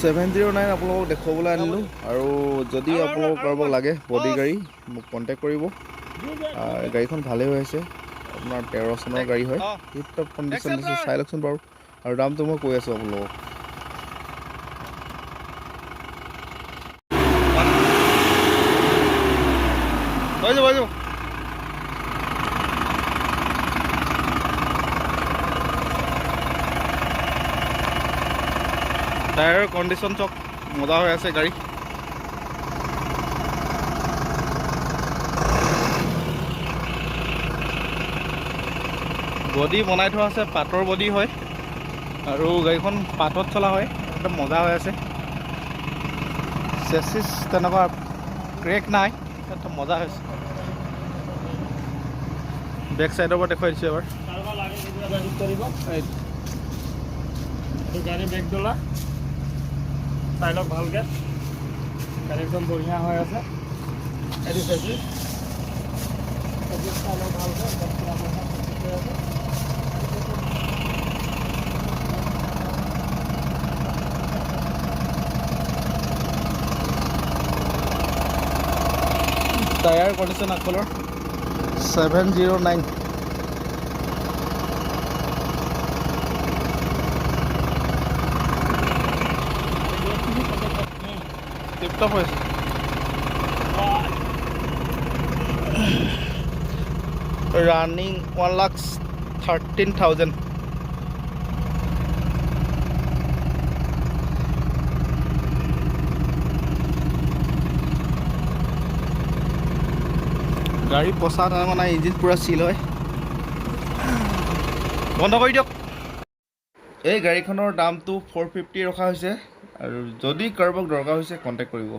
709 আপোনালোকক দেখুৱাবলৈ আনিলোঁ আৰু যদি আপোনালোকক কাৰোবাক লাগে বডি গাড়ী মোক কণ্টেক্ট কৰিব। গাড়ীখন ভালেই হৈ আছে, আপোনাৰ 13 চনৰ গাড়ী হয়, টিপ টপ কণ্ডিশ্যন আছে, চাই লওকচোন বাৰু। আৰু দামটো মই কৈ আছোঁ আপোনালোকক। টায়াৰৰ কণ্ডিশ্যন চব মজা হৈ আছে গাড়ী। বডি বনাই থোৱা আছে, পাতৰ বডি হয় আৰু গাড়ীখন পাতত চলা হয়, একদম মজা হৈ আছে। চেচিছ তেনেকুৱা ক্ৰেক নাই, একদম মজা হৈছে। বেক চাইডৰ পৰা দেখুৱাই দিছোঁ এবাৰ। গাড়ী বেগ দলা চাই লওক ভালকৈ, গাড়ী একদম বঢ়িয়া হৈ আছে। এডি চেচিছ চাই লওক ভালকৈ। টায়াৰ কণ্ডিশ্যন আগফালৰ 709। টিপটপ হৈছে। ৰানিং 1,13,000। গাড়ী পচা তেনেকুৱা নাই, ইঞ্জিন পূৰা চিল হয়। বন্ধ কৰি দিয়ক। এই গাড়ীখনৰ দামটো 450 ৰখা হৈছে আৰু যদি কাৰোবাক দৰকাৰ হৈছে কণ্টেক্ট কৰিব।